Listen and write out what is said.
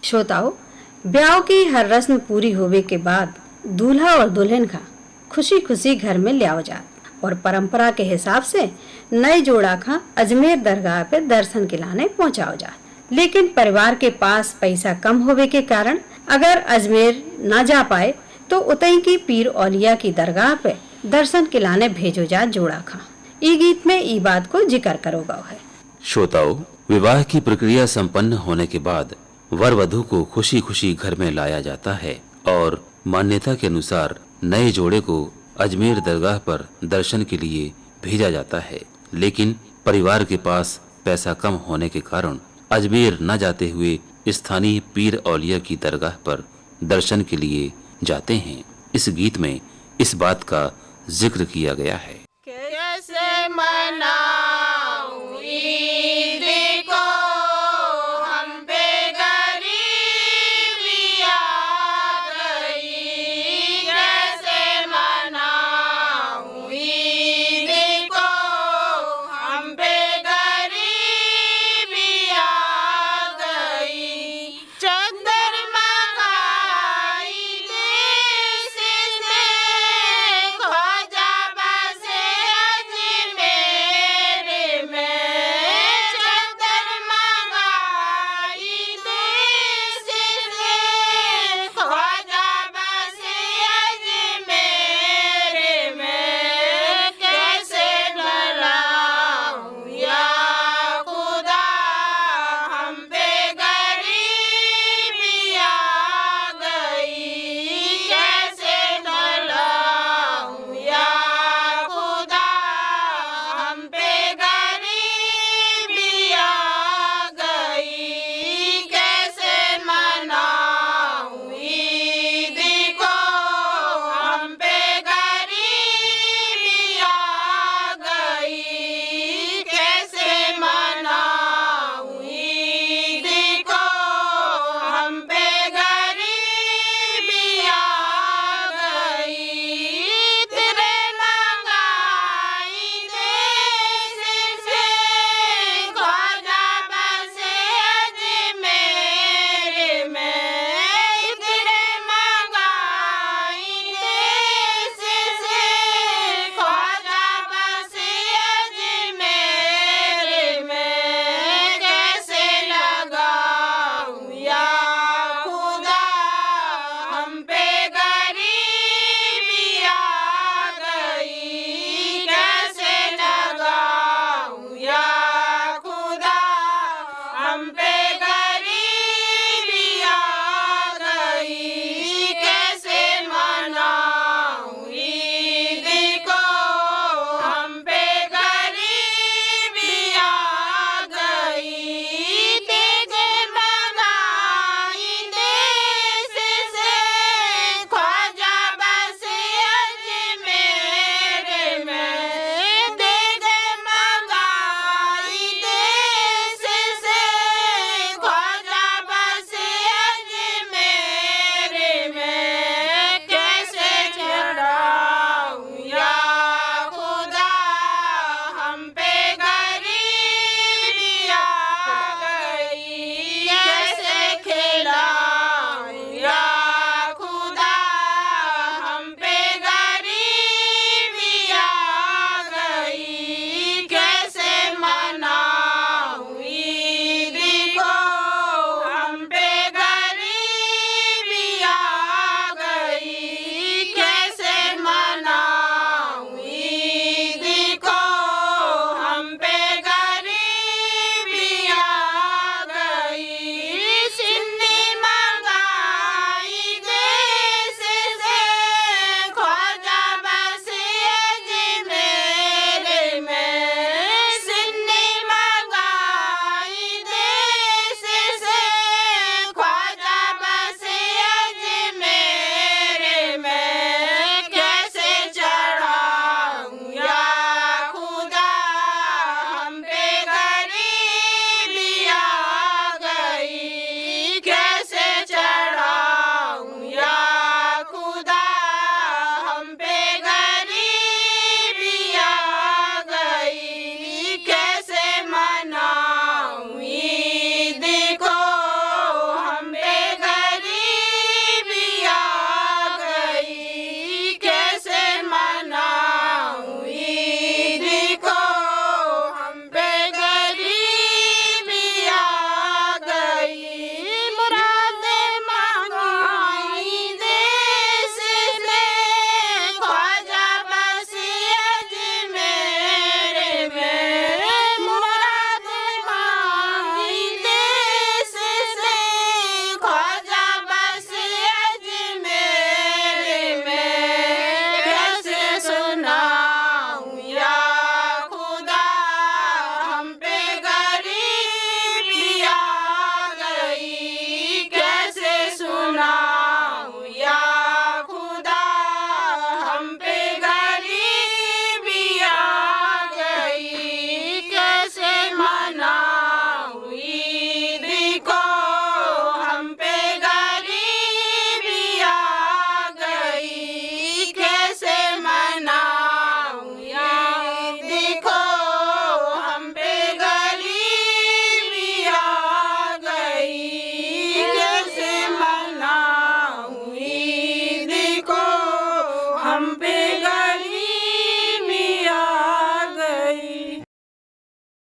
श्रोताओं, ब्याह की हर रस्म पूरी होवे के बाद दूल्हा और दुल्हन का खुशी खुशी घर में लियाओ जात और परंपरा के हिसाब से नए जोड़ा का अजमेर दरगाह पे दर्शन के लाने पहुंचाओ जात। लेकिन परिवार के पास पैसा कम होवे के कारण अगर अजमेर ना जा पाए तो उतई की पीर औलिया की दरगाह पे दर्शन के लाने भेजो जात जोड़ा खा। ई गीत में ई बात को जिक्र करोगा है। श्रोताओ, विवाह की प्रक्रिया संपन्न होने के बाद वर वधु को खुशी खुशी घर में लाया जाता है और मान्यता के अनुसार नए जोड़े को अजमेर दरगाह पर दर्शन के लिए भेजा जाता है। लेकिन परिवार के पास पैसा कम होने के कारण अजमेर न जाते हुए स्थानीय पीर औलिया की दरगाह पर दर्शन के लिए जाते हैं। इस गीत में इस बात का जिक्र किया गया है। कैसे मना